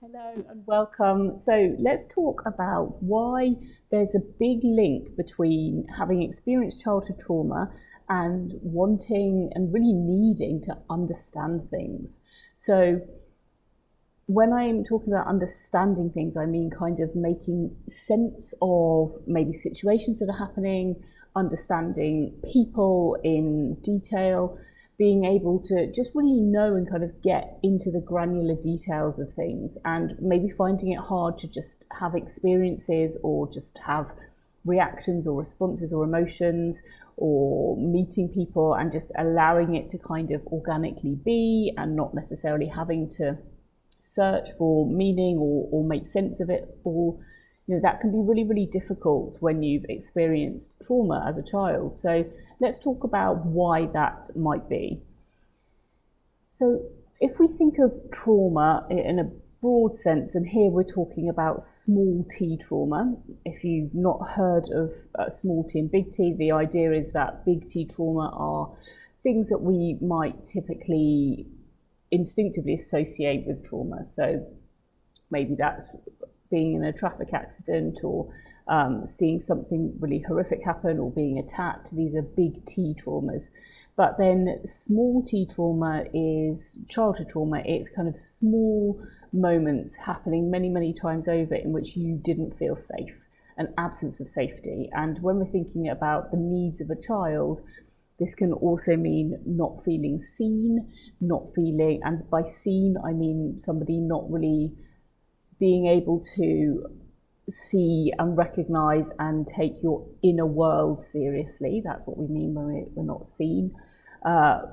Hello and welcome. So let's talk about why there's a big link between having experienced childhood trauma and wanting and really needing to understand things. So when I'm talking about understanding things, I mean kind of making sense of maybe situations that are happening, understanding people in detail, being able to just really know and kind of get into the granular details of things, and maybe finding it hard to just have experiences or just have reactions or responses or emotions, or meeting people and just allowing it to kind of organically be and not necessarily having to search for meaning or make sense of it all. That can be really, really difficult when you've experienced trauma as a child. So let's talk about why that might be. So if we think of trauma in a broad sense, and here we're talking about small t trauma. If you've not heard of small t and big T, the idea is that big T trauma are things that we might typically instinctively associate with trauma. So maybe that's being in a traffic accident, or seeing something really horrific happen, or being attacked. These are big T traumas. But then small t trauma is childhood trauma. It's kind of small moments happening many, many times over in which you didn't feel safe, an absence of safety. And when we're thinking about the needs of a child, this can also mean not feeling seen, and by seen, I mean somebody not really being able to see and recognize and take your inner world seriously. That's what we mean when we're not seen.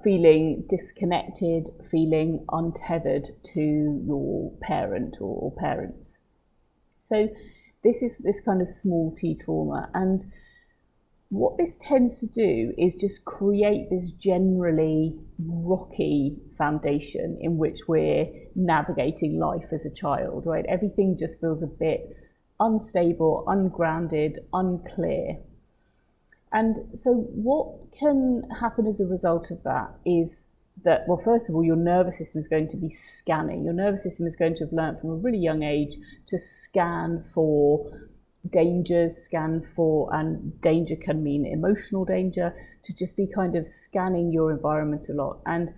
Feeling disconnected, feeling untethered to your parent or parents. So this is this kind of small t trauma. And what this tends to do is just create this generally rocky foundation in which we're navigating life as a child, right? Everything just feels a bit unstable, ungrounded, unclear. And so what can happen as a result of that is that, well, first of all, your nervous system is going to be scanning. Your nervous system is going to have learned from a really young age to scan for dangers, and danger can mean emotional danger, to just be kind of scanning your environment a lot. And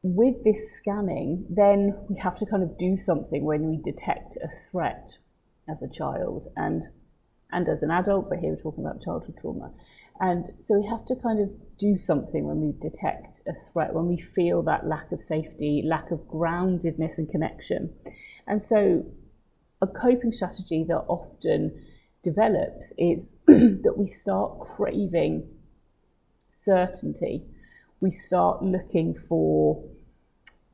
with this scanning, then we have to kind of do something when we detect a threat as a child and as an adult, but here we're talking about childhood trauma. And so we have to kind of do something when we detect a threat, when we feel that lack of safety, lack of groundedness and connection. And so a coping strategy that often develops is that we start craving certainty. We start looking for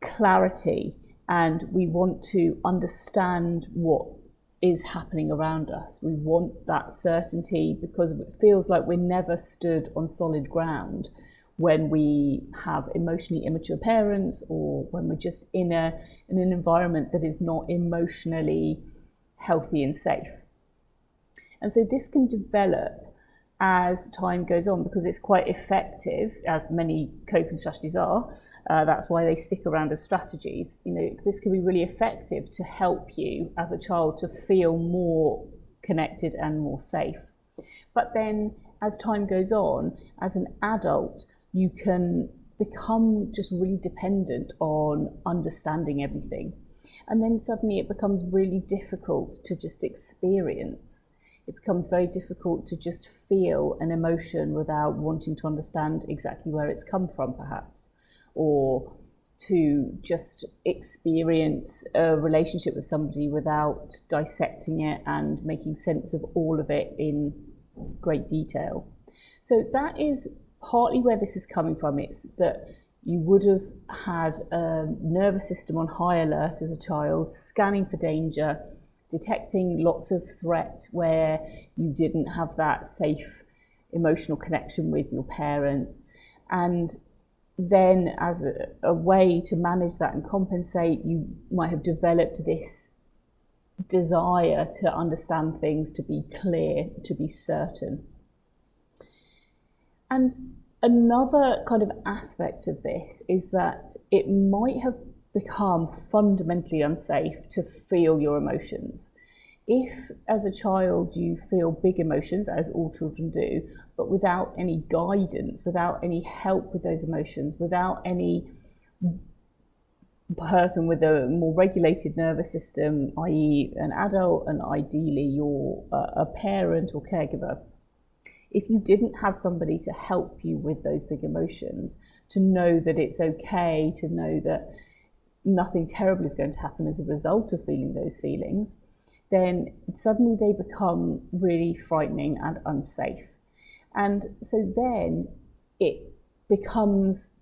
clarity, and we want to understand what is happening around us. We want that certainty because it feels like we're never stood on solid ground when we have emotionally immature parents, or when we're just in an environment that is not emotionally healthy and safe. And so this can develop as time goes on because it's quite effective, as many coping strategies are. That's why they stick around as strategies. This can be really effective to help you as a child to feel more connected and more safe. But then as time goes on, as an adult, you can become just really dependent on understanding everything. And then suddenly it becomes really difficult to just experience. It becomes very difficult to just feel an emotion without wanting to understand exactly where it's come from, perhaps, or to just experience a relationship with somebody without dissecting it and making sense of all of it in great detail. So that is partly where this is coming from. It's that you would have had a nervous system on high alert as a child, scanning for danger, detecting lots of threat where you didn't have that safe emotional connection with your parents. And then as a way to manage that and compensate, you might have developed this desire to understand things, to be clear, to be certain. And another kind of aspect of this is that it might have become fundamentally unsafe to feel your emotions. If, as a child, you feel big emotions, as all children do, but without any guidance, without any help with those emotions, without any person with a more regulated nervous system, i.e. an adult, and ideally you're a parent or caregiver, if you didn't have somebody to help you with those big emotions, to know that it's okay, to know that nothing terrible is going to happen as a result of feeling those feelings, then suddenly they become really frightening and unsafe. And so then it becomes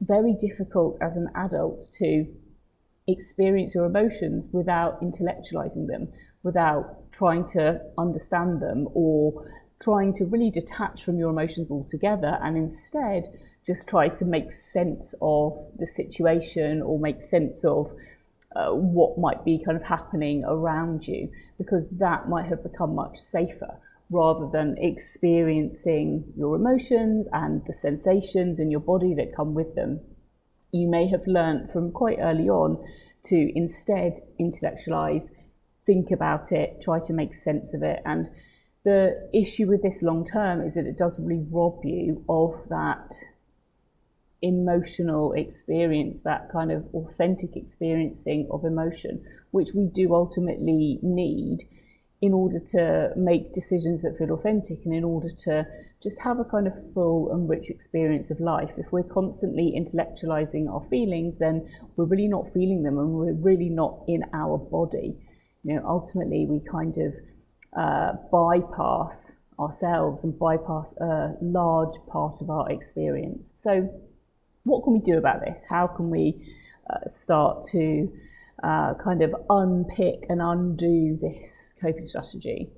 very difficult as an adult to experience your emotions without intellectualizing them, without trying to understand them, or trying to really detach from your emotions altogether, and instead just try to make sense of the situation or make sense of what might be kind of happening around you, because that might have become much safer, rather than experiencing your emotions and the sensations in your body that come with them. You may have learned from quite early on to instead intellectualize, think about it, try to make sense of it. And the issue with this long term is that it does really rob you of that emotional experience, that kind of authentic experiencing of emotion, which we do ultimately need in order to make decisions that feel authentic and in order to just have a kind of full and rich experience of life. If we're constantly intellectualizing our feelings, then we're really not feeling them and we're really not in our body. Ultimately we kind of bypass ourselves and bypass a large part of our experience. So what can we do about this? How can we start to kind of unpick and undo this coping strategy?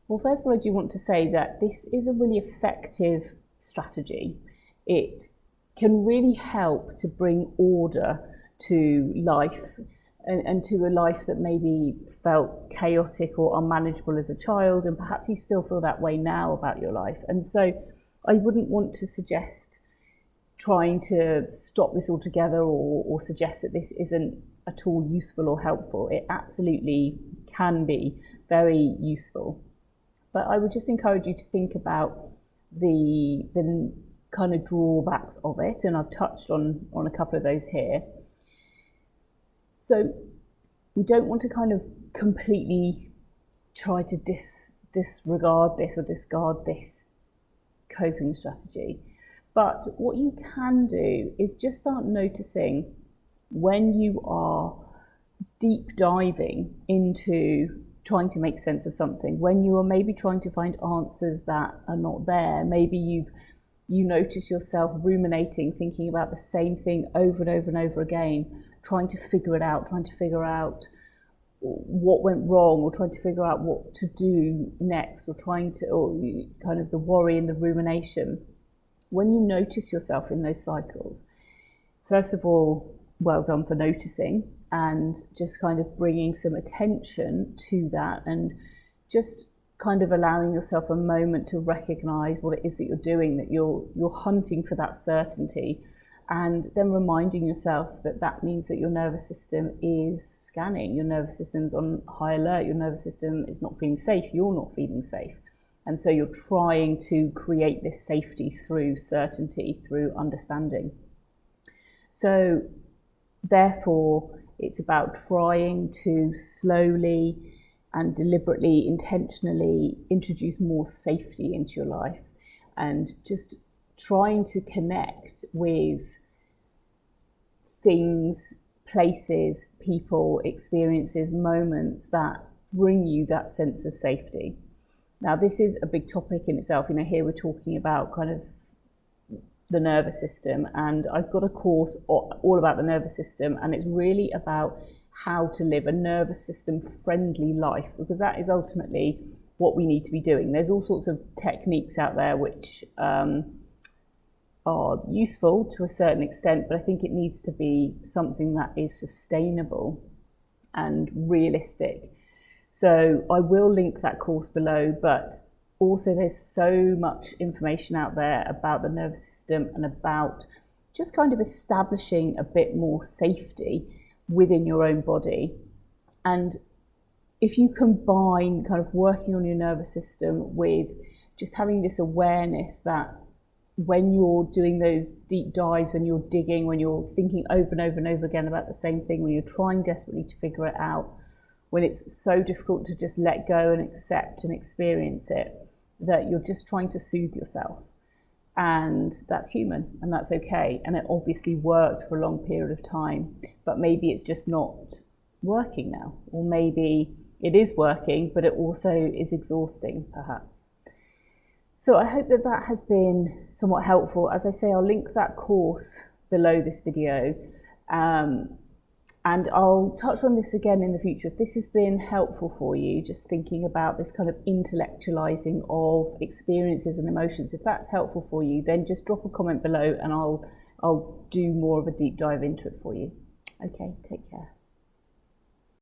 Well, first of all, I do want to say that this is a really effective strategy. It can really help to bring order to life and to a life that maybe felt chaotic or unmanageable as a child, and perhaps you still feel that way now about your life. And so I wouldn't want to suggest trying to stop this altogether or suggest that this isn't at all useful or helpful. It absolutely can be very useful. But I would just encourage you to think about the kind of drawbacks of it, and I've touched on a couple of those here. So we don't want to kind of completely try to disregard this or discard this coping strategy. But what you can do is just start noticing when you are deep diving into trying to make sense of something, when you are maybe trying to find answers that are not there. Maybe you notice yourself ruminating, thinking about the same thing over and over and over again, trying to figure it out, trying to figure out what went wrong, or trying to figure out what to do next, or kind of the worry and the rumination. When you notice yourself in those cycles, first of all, well done for noticing and just kind of bringing some attention to that, and just kind of allowing yourself a moment to recognize what it is that you're doing, that you're hunting for that certainty, and then reminding yourself that that means that your nervous system is scanning, your nervous system's on high alert, your nervous system is not feeling safe, you're not feeling safe. And so you're trying to create this safety through certainty, through understanding. So therefore, it's about trying to slowly and deliberately, intentionally introduce more safety into your life, and just trying to connect with things, places, people, experiences, moments that bring you that sense of safety. Now, this is a big topic in itself. Here we're talking about kind of the nervous system, and I've got a course all about the nervous system, and it's really about how to live a nervous system friendly life, because that is ultimately what we need to be doing. There's all sorts of techniques out there which are useful to a certain extent, but I think it needs to be something that is sustainable and realistic. So I will link that course below, but also there's so much information out there about the nervous system and about just kind of establishing a bit more safety within your own body. And if you combine kind of working on your nervous system with just having this awareness that when you're doing those deep dives, when you're digging, when you're thinking over and over and over again about the same thing, when you're trying desperately to figure it out, when it's so difficult to just let go and accept and experience it, that you're just trying to soothe yourself. And that's human and that's okay. And it obviously worked for a long period of time, but maybe it's just not working now, or maybe it is working, but it also is exhausting, perhaps. So I hope that that has been somewhat helpful. As I say, I'll link that course below this video, and I'll touch on this again in the future. If this has been helpful for you, just thinking about this kind of intellectualizing of experiences and emotions, if that's helpful for you, then just drop a comment below and I'll do more of a deep dive into it for you. Okay, take care.